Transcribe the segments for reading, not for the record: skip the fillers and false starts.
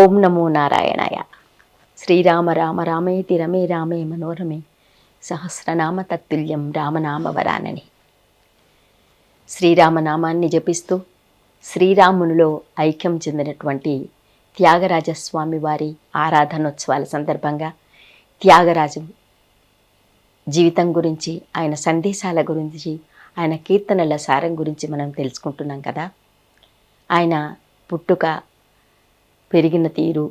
ఓం నమో నారాయణాయ. శ్రీరామ రామ రామేతి రమే రామే మనోరమే సహస్రనామ తత్తుల్యం రామనామ వరానని. శ్రీరామనామాన్ని జపిస్తూ శ్రీరామునిలో ఐక్యం చెందినటువంటి త్యాగరాజస్వామి వారి ఆరాధనోత్సవాల సందర్భంగా త్యాగరాజు జీవితం గురించి, ఆయన సందేశాల గురించి, ఆయన కీర్తనల సారం గురించి మనం తెలుసుకుంటున్నాం కదా. ఆయన పుట్టుక, పెరిగిన తీరు,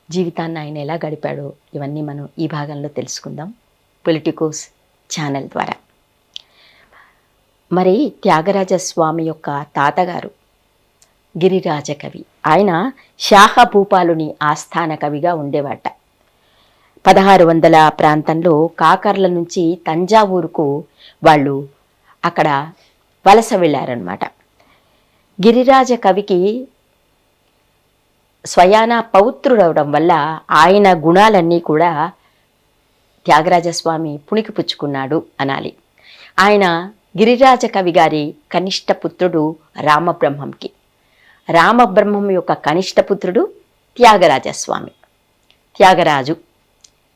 జీవితాన్ని ఆయన ఎలా గడిపాడో ఇవన్నీ మనం ఈ భాగంలో తెలుసుకుందాం పొలిటికోస్ ఛానల్ ద్వారా. మరి త్యాగరాజస్వామి యొక్క తాతగారు గిరిరాజ కవి. ఆయన శాహభూపాలుని ఆస్థాన కవిగా ఉండేవాట. 1600 ప్రాంతంలో కాకర్ల నుంచి తంజావూరుకు వాళ్ళు అక్కడ వలస వెళ్ళారనమాట. గిరిరాజ కవికి స్వయాన పౌత్రుడవడం వల్ల ఆయన గుణాలన్నీ కూడా త్యాగరాజస్వామి పుణికిపుచ్చుకున్నాడు అనాలి. ఆయన గిరిరాజ కవి గారి కనిష్ట పుత్రుడు రామబ్రహ్మంకి. రామబ్రహ్మం యొక్క కనిష్ట పుత్రుడు త్యాగరాజస్వామి. త్యాగరాజు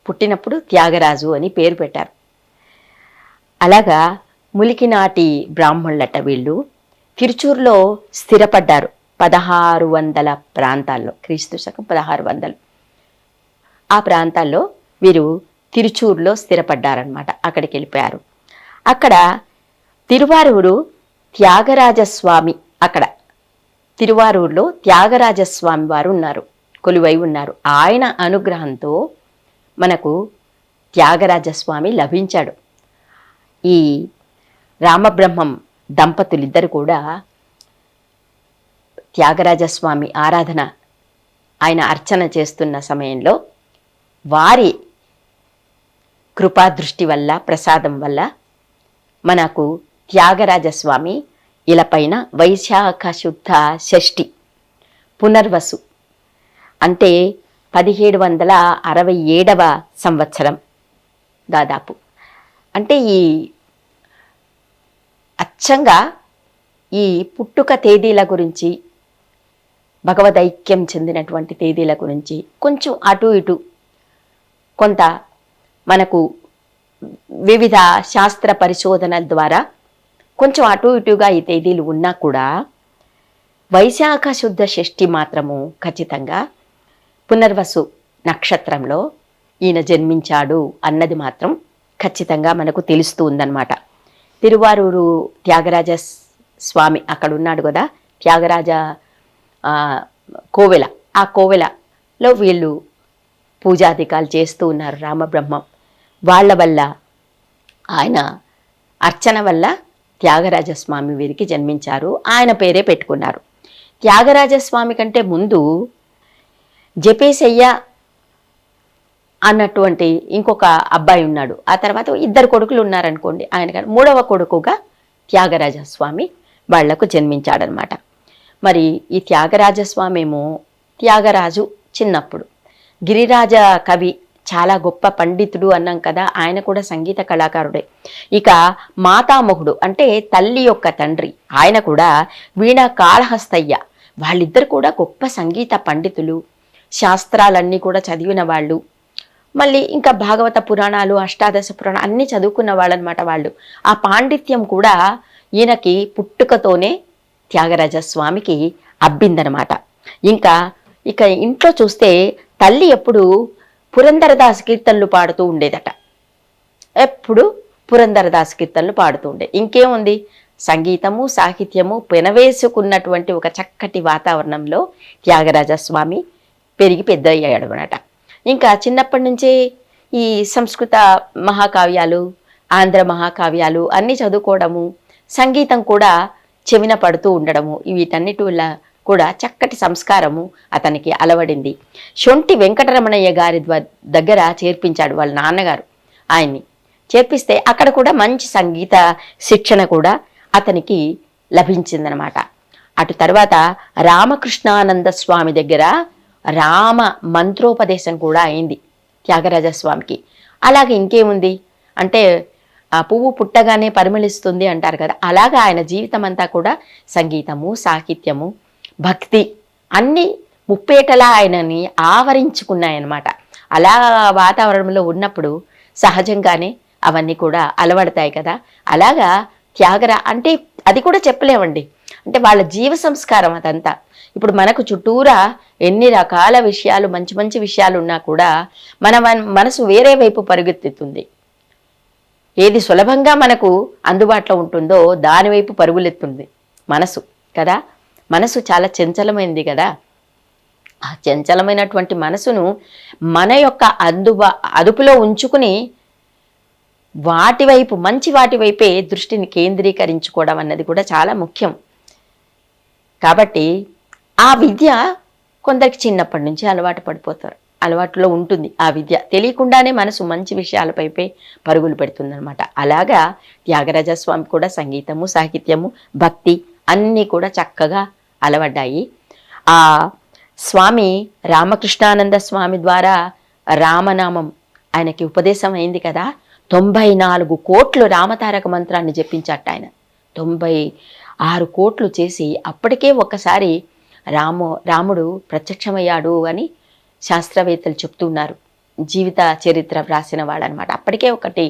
పుట్టినప్పుడు త్యాగరాజు అని పేరు పెట్టారు. అలాగా ములికినాటి బ్రాహ్మణులట వీళ్ళు. తిరుచూరులో స్థిరపడ్డారు 1600 ప్రాంతాల్లో, క్రీస్తు శకం 1600 ఆ ప్రాంతాల్లో వీరు తిరుచూరులో స్థిరపడ్డారనమాట. అక్కడికి వెళ్ళిపోయారు. అక్కడ తిరువారూరు త్యాగరాజస్వామి, అక్కడ తిరువారూరులో త్యాగరాజస్వామి వారు ఉన్నారు, కొలువై ఉన్నారు. ఆయన అనుగ్రహంతో మనకు త్యాగరాజస్వామి లభించాడు. ఈ రామబ్రహ్మం దంపతులిద్దరు కూడా త్యాగరాజస్వామి ఆరాధన, ఆయన అర్చన చేస్తున్న సమయంలో వారి కృపాదృష్టి వల్ల, ప్రసాదం వల్ల మనకు త్యాగరాజస్వామి ఇలపైన వైశాఖ శుద్ధ షష్ఠి పునర్వసు అంటే 1767వ సంవత్సరం దాదాపు. అంటే ఈ అచ్చంగా ఈ పుట్టుక తేదీల గురించి, భగవదైక్యం చెందినటువంటి తేదీల గురించి కొంచెం అటు ఇటు కొంత మనకు వివిధ శాస్త్ర పరిశోధనల ద్వారా కొంచెం అటు ఇటుగా ఈ తేదీలు ఉన్నా కూడా వైశాఖ శుద్ధ షష్ఠి మాత్రము ఖచ్చితంగా పునర్వసు నక్షత్రంలో ఈయన జన్మించాడు అన్నది మాత్రం ఖచ్చితంగా మనకు తెలుస్తూ ఉందన్నమాట. తిరువారూరు త్యాగరాజ స్వామి అక్కడ ఉన్నాడు కదా, త్యాగరాజ కోవెల. ఆ కోవెలలో వీళ్ళు పూజాధికాలు చేస్తూ ఉన్నారు. రామబ్రహ్మం వాళ్ళ వల్ల, ఆయన అర్చన వల్ల త్యాగరాజస్వామి వీరికి జన్మించారు. ఆయన పేరే పెట్టుకున్నారు. త్యాగరాజస్వామి కంటే ముందు జపేశయ్య అన్నటువంటి ఇంకొక అబ్బాయి ఉన్నాడు. ఆ తర్వాత 2 కొడుకులు ఉన్నారనుకోండి. ఆయన 3వ కొడుకుగా త్యాగరాజస్వామి వాళ్లకు జన్మించాడనమాట. మరి ఈ త్యాగరాజస్వామి ఏమో త్యాగరాజు చిన్నప్పుడు, గిరిరాజ కవి చాలా గొప్ప పండితుడు అన్నాం కదా, ఆయన కూడా సంగీత కళాకారుడే. ఇక మాతామహుడు అంటే తల్లి యొక్క తండ్రి, ఆయన కూడా వీణా కాళహస్తయ్య. వాళ్ళిద్దరు కూడా గొప్ప సంగీత పండితులు, శాస్త్రాలన్నీ కూడా చదివిన వాళ్ళు. మళ్ళీ ఇంకా భాగవత పురాణాలు, అష్టాదశ పురాణాలు అన్నీ చదువుకున్న వాళ్ళనమాట వాళ్ళు. ఆ పాండిత్యం కూడా ఈయనకి పుట్టుకతోనే త్యాగరాజస్వామికి అబ్బిందనమాట. ఇక ఇంట్లో చూస్తే తల్లి ఎప్పుడు పురంధరదాస్ కీర్తనలు పాడుతూ ఉండేదట. ఎప్పుడు పురంధరదాస్ కీర్తనలు పాడుతూ ఉండేది. ఇంకేముంది, సంగీతము సాహిత్యము పెనవేసుకున్నటువంటి ఒక చక్కటి వాతావరణంలో త్యాగరాజస్వామి పెరిగి పెద్ద అయ్యాడు అనమాట. ఇంకా చిన్నప్పటి నుంచే ఈ సంస్కృత మహాకావ్యాలు, ఆంధ్ర మహాకావ్యాలు అన్నీ చదువుకోవడము, సంగీతం కూడా చెవిన పడుతూ ఉండడము, వీటన్నిటి వల్ల కూడా చక్కటి సంస్కారము అతనికి అలవడింది. శొంఠి వెంకటరమణయ్య గారి దగ్గర చేర్పించాడు వాళ్ళ నాన్నగారు. ఆయన్ని చేర్పిస్తే అక్కడ కూడా మంచి సంగీత శిక్షణ కూడా అతనికి లభించిందనమాట. అటు తర్వాత రామకృష్ణానంద స్వామి దగ్గర రామ మంత్రోపదేశం కూడా అయింది త్యాగరాజస్వామికి. అలాగే ఇంకేముంది అంటే ఆ పువ్వు పుట్టగానే పరిమళిస్తుంది అంటారు కదా, అలాగా ఆయన జీవితం అంతా కూడా సంగీతము సాహిత్యము భక్తి అన్నీ ముప్పేటలా ఆయనని ఆవరించుకున్నాయన్నమాట. అలా వాతావరణంలో ఉన్నప్పుడు సహజంగానే అవన్నీ కూడా అలవడతాయి కదా. అలాగా అంటే అది కూడా చెప్పలేమండి. అంటే వాళ్ళ జీవ సంస్కారం అదంతా. ఇప్పుడు మనకు చుట్టూరా ఎన్ని రకాల విషయాలు, మంచి మంచి విషయాలు ఉన్నా కూడా మన మనసు వేరే వైపు పరుగెత్తుతుంది. ఏది సులభంగా మనకు అందుబాటులో ఉంటుందో దానివైపు పరుగులెత్తుంది మనసు కదా. మనసు చాలా చంచలమైనది కదా. ఆ చంచలమైనటువంటి మనసును మన యొక్క అదుపులో ఉంచుకుని వాటి వైపే దృష్టిని కేంద్రీకరించుకోవడం అన్నది కూడా చాలా ముఖ్యం. కాబట్టి ఆ విద్య కొందరికి చిన్నప్పటి నుంచి అలవాటు పడిపోతారు, అలవాటులో ఉంటుంది ఆ విద్య. తెలియకుండానే మనసు మంచి విషయాలపైపే పరుగులు పెడుతుందనమాట. అలాగా త్యాగరాజస్వామి కూడా సంగీతము, సాహిత్యము, భక్తి అన్నీ కూడా చక్కగా అలవడ్డాయి. ఆ స్వామి రామకృష్ణానంద స్వామి ద్వారా రామనామం ఆయనకి ఉపదేశం అయింది కదా. 94 కోట్లు రామతారక మంత్రాన్ని జపించట ఆయన. 96 కోట్లు చేసి అప్పటికే ఒకసారి రాముడు ప్రత్యక్షమయ్యాడు అని శాస్త్రవేత్తలు చెప్తున్నారు. జీవిత చరిత్ర వ్రాసిన వాడనమాట. అప్పటికే ఒకటి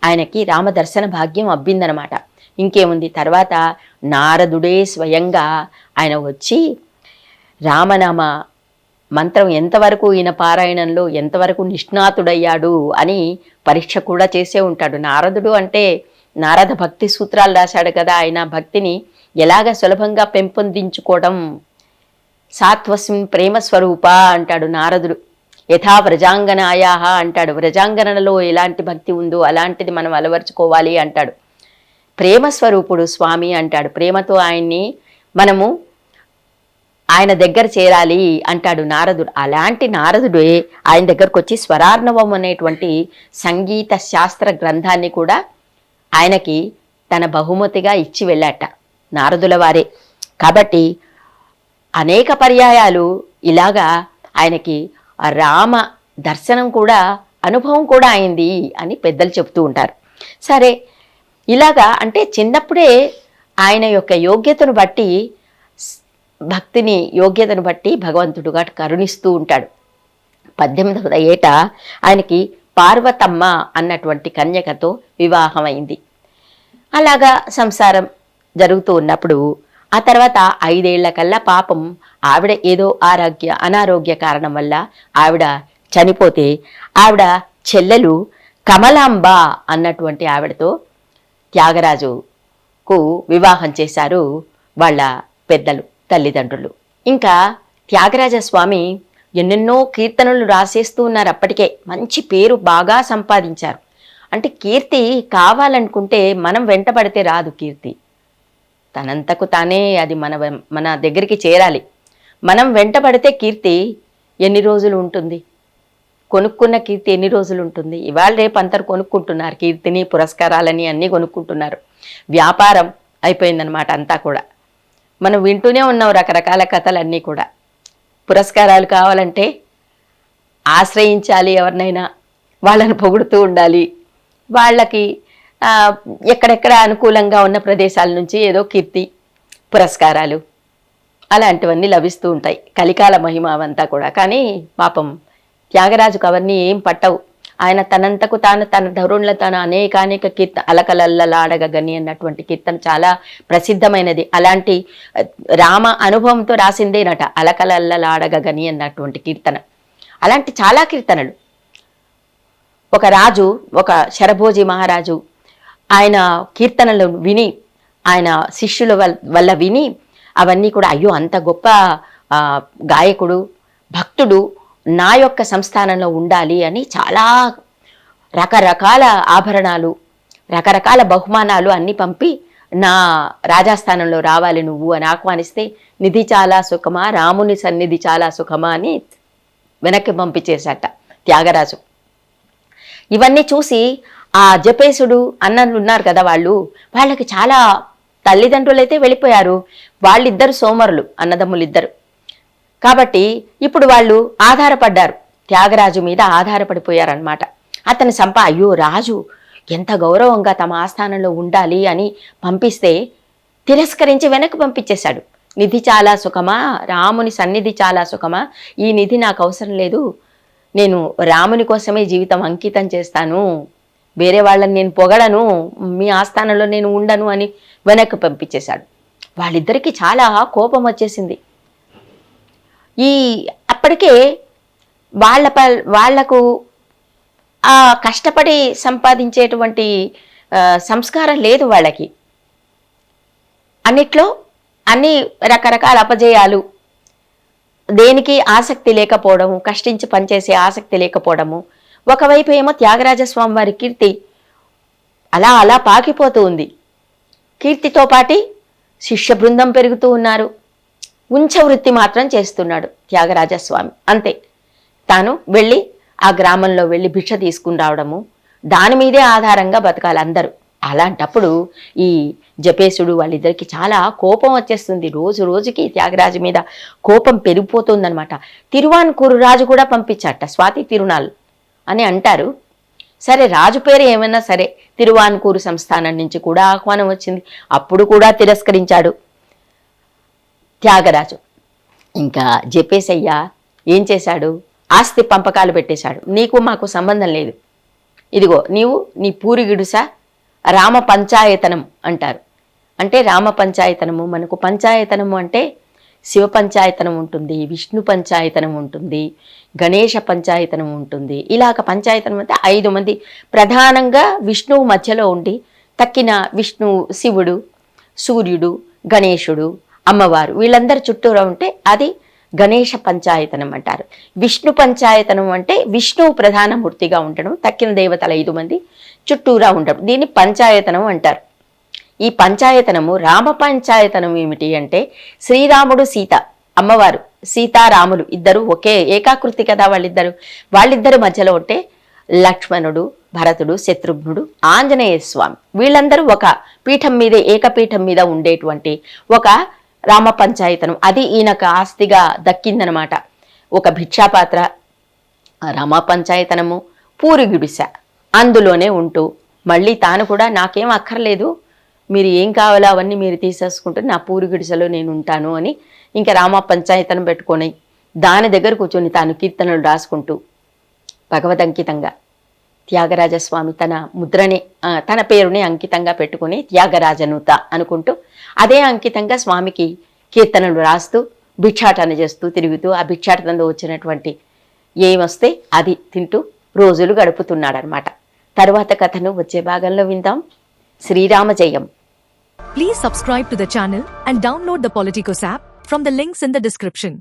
ఆయనకి రామదర్శన భాగ్యం అబ్బిందనమాట. ఇంకేముంది, తర్వాత నారదుడే స్వయంగా ఆయన వచ్చి రామనామ మంత్రం ఎంతవరకు ఈయన పారాయణంలో ఎంతవరకు నిష్ణాతుడయ్యాడు అని పరీక్ష కూడా చేసే ఉంటాడు. నారదుడు అంటే నారద భక్తి సూత్రాలు రాశాడు కదా. ఆయన భక్తిని ఎలాగ సులభంగా పెంపొందించుకోవడం, సాత్వస్మిన్ ప్రేమ స్వరూప అంటాడు నారదుడు. యథా వ్రజాంగనాయా అంటాడు. వ్రజాంగనలో ఎలాంటి భక్తి ఉందో అలాంటిది మనం అలవర్చుకోవాలి అంటాడు. ప్రేమ స్వరూపుడు స్వామి అంటాడు. ప్రేమతో ఆయన్ని మనము ఆయన దగ్గర చేరాలి అంటాడు నారదుడు. అలాంటి నారదుడే ఆయన దగ్గరకు వచ్చి స్వరార్ణవం అనేటువంటి సంగీత శాస్త్ర గ్రంథాన్ని కూడా ఆయనకి తన బహుమతిగా ఇచ్చి వెళ్ళాట నారదుల వారే. కాబట్టి అనేక పర్యాయాలు ఇలాగా ఆయనకి రామ దర్శనం కూడా అనుభవం కూడా అయింది అని పెద్దలు చెప్తూ ఉంటారు. సరే, ఇలాగా అంటే చిన్నప్పుడే ఆయన యొక్క యోగ్యతను బట్టి, భక్తిని యోగ్యతను బట్టి భగవంతుడుగా కరుణిస్తూ ఉంటాడు. 18వ ఏట ఆయనకి పార్వతమ్మ అన్నటువంటి కన్యకతో వివాహం అయింది. అలాగా సంసారం జరుగుతూ ఉన్నప్పుడు ఆ తర్వాత 5 ఏళ్ల కల్లా పాపం ఆవిడ ఏదో అనారోగ్య కారణం వల్ల ఆవిడ చనిపోతే ఆవిడ చెల్లెలు కమలాంబ అన్నటువంటి ఆవిడతో త్యాగరాజుకు వివాహం చేశారు వాళ్ళ పెద్దలు, తల్లిదండ్రులు. ఇంకా త్యాగరాజస్వామి ఎన్నెన్నో కీర్తనలు రాసేస్తూ ఉన్నారు. అప్పటికే మంచి పేరు బాగా సంపాదించారు. అంటే కీర్తి కావాలనుకుంటే మనం వెంటబడితే రాదు. కీర్తి తనంతకు తానే అది మన దగ్గరికి చేరాలి. మనం వెంటబడితే కీర్తి ఎన్ని రోజులు ఉంటుంది? కొనుక్కున్న కీర్తి ఎన్ని రోజులు ఉంటుంది? ఇవాళ రేపు అందరు కొనుక్కుంటున్నారు కీర్తిని, పురస్కారాలని అన్నీ కొనుక్కుంటున్నారు. వ్యాపారం అయిపోయిందనమాట అంతా కూడా. మనం వింటూనే ఉన్నాం రకరకాల కథలన్నీ కూడా. పురస్కారాలు కావాలంటే ఆశ్రయించాలి ఎవరినైనా, వాళ్ళని పొగుడుతూ ఉండాలి. వాళ్ళకి ఎక్కడెక్కడ అనుకూలంగా ఉన్న ప్రదేశాల నుంచి ఏదో కీర్తి, పురస్కారాలు అలాంటివన్నీ లభిస్తూ ఉంటాయి. కలికాల మహిమ అవంతా కూడా. కానీ పాపం త్యాగరాజుకు అవన్నీ ఏం పట్టవు. ఆయన తనంతకు తాను తన ధరుణ్ల తన అనేక అలకలల్లలాడగని అన్నటువంటి కీర్తన చాలా ప్రసిద్ధమైనది. అలాంటి రామ అనుభవంతో రాసిందేనట అలకలల్లలాడగని అన్నటువంటి కీర్తన. అలాంటి చాలా కీర్తనలు. ఒక రాజు, ఒక శరభోజి మహారాజు ఆయన కీర్తనలు విని, ఆయన శిష్యుల వల్ల విని అవన్నీ కూడా అయ్యో అంత గొప్ప గాయకుడు, భక్తుడు నా యొక్క సంస్థానంలో ఉండాలి అని చాలా రకరకాల ఆభరణాలు, రకరకాల బహుమానాలు అన్నీ పంపి నా రాజాస్థానంలో రావాలి నువ్వు అని ఆహ్వానిస్తే నిధి చాలా సుఖమా, రాముని సన్నిధి చాలా సుఖమా అని వెనక్కి పంపించేశాట త్యాగరాజు. ఇవన్నీ చూసి ఆ జపేశుడు అన్నలు ఉన్నారు కదా, వాళ్ళకి చాలా తల్లిదండ్రులైతే వెళ్ళిపోయారు. వాళ్ళిద్దరు సోమరులు, అన్నదమ్ములిద్దరు. కాబట్టి ఇప్పుడు వాళ్ళు ఆధారపడ్డారు, త్యాగరాజు మీద ఆధారపడిపోయారనమాట. అతని అయ్యో రాజు ఎంత గౌరవంగా తమ ఆస్థానంలో ఉండాలి అని పంపిస్తే తిరస్కరించి వెనక్కి పంపించేశాడు. నిధి చాలా సుఖమా, రాముని సన్నిధి చాలా సుఖమా, ఈ నిధి నాకు అవసరం లేదు, నేను రాముని కోసమే జీవితం అంకితం చేస్తాను, వేరే వాళ్ళని నేను పొగడను, మీ ఆస్థానంలో నేను ఉండను అని వెనక్కి పంపించేశాడు. వాళ్ళిద్దరికీ చాలా కోపం వచ్చేసింది. అప్పటికే వాళ్లకు ఆ కష్టపడి సంపాదించేటువంటి సంస్కారం లేదు వాళ్ళకి. అన్నిట్లో అన్ని రకరకాల అపజయాలు, దేనికి ఆసక్తి లేకపోవడము, కష్టించి పనిచేసే ఆసక్తి లేకపోవడము. ఒకవైపు ఏమో త్యాగరాజస్వామి వారి కీర్తి అలా అలా పాకిపోతూ ఉంది. కీర్తితో పాటి శిష్య బృందం పెరుగుతూ ఉన్నారు. ఉంచవృత్తి మాత్రం చేస్తున్నాడు త్యాగరాజస్వామి, అంతే. తాను వెళ్ళి ఆ గ్రామంలో వెళ్ళి భిక్ష తీసుకుని రావడము, దాని మీదే ఆధారంగా బతకాలి అందరూ. అలాంటప్పుడు ఈ జపేశుడు వాళ్ళిద్దరికి చాలా కోపం వచ్చేస్తుంది. రోజు రోజుకి త్యాగరాజు మీద కోపం పెరిగిపోతుందనమాట. తిరువాన్కూరు రాజు కూడా పంపించాట, స్వాతి తిరునాల్ అని అంటారు. సరే, రాజు పేరు ఏమైనా సరే, తిరువాన్కూరు సంస్థానం నుంచి కూడా ఆహ్వానం వచ్చింది. అప్పుడు కూడా తిరస్కరించాడు త్యాగరాజు. ఇంకా జపేశయ్య ఏం చేశాడు, ఆస్తి పంపకాలు పెట్టేశాడు. నీకు మాకు సంబంధం లేదు, ఇదిగో నీవు నీ పూరిగిడుస రామ పంచాయతనం అంటారు. అంటే రామ పంచాయతనము, మనకు పంచాయతనము అంటే శివ పంచాయతనం ఉంటుంది, విష్ణు పంచాయతనం ఉంటుంది, గణేష పంచాయతనం ఉంటుంది. ఇలాగ పంచాయతనం అంటే 5 మంది ప్రధానంగా విష్ణువు మధ్యలో ఉండి, తక్కిన విష్ణు, శివుడు, సూర్యుడు, గణేశుడు, అమ్మవారు వీళ్ళందరూ చుట్టూరా ఉంటే అది గణేష పంచాయతనం అంటారు. విష్ణు పంచాయతనం అంటే విష్ణువు ప్రధాన మూర్తిగా ఉండడం, తక్కిన దేవతలు 5 మంది చుట్టూరా ఉండడం, దీన్ని పంచాయతనం అంటారు. ఈ పంచాయతనము, రామ పంచాయతనం ఏమిటి అంటే, శ్రీరాముడు సీత, అమ్మవారు సీతారాములు ఇద్దరు ఒకే ఏకాకృతి కదా వాళ్ళిద్దరు మధ్యలో ఉంటే లక్ష్మణుడు, భరతుడు, శత్రుఘ్నుడు, ఆంజనేయ స్వామి వీళ్ళందరూ ఒక పీఠం మీదే, ఏకపీఠం మీద ఉండేటువంటి ఒక రామ పంచాయతనం. అది ఈయనకు ఆస్తిగా దక్కిందనమాట. ఒక భిక్షాపాత్ర, రామ పంచాయతనము, పూరిగుడిస, అందులోనే ఉంటూ మళ్ళీ తాను కూడా నాకేం అక్కర్లేదు, మీరు ఏం కావాలో అవన్నీ మీరు తీసేసుకుంటే నా పూరిగుడిసలో నేను ఉంటాను అని ఇంకా రామ పంచాయతనం పెట్టుకొని దాని దగ్గర కూర్చొని తాను కీర్తనలు రాసుకుంటూ భగవదంకితంగా త్యాగరాజస్వామి తన ముద్రని, తన పేరుని అంకితంగా పెట్టుకుని త్యాగరాజనుత అనుకుంటూ అదే అంకితంగా స్వామికి కీర్తనలు రాస్తూ భిక్షాటన చేస్తూ తిరుగుతూ ఆ భిక్షాటనలో వచ్చినటువంటి ఏమొస్తే అది తింటూ రోజులు గడుపుతున్నాడనమాట. తరువాత కథను వచ్చే భాగంలో విందాం. శ్రీరామ జయం. Please subscribe to the channel and download the Politicos app from the links in the description.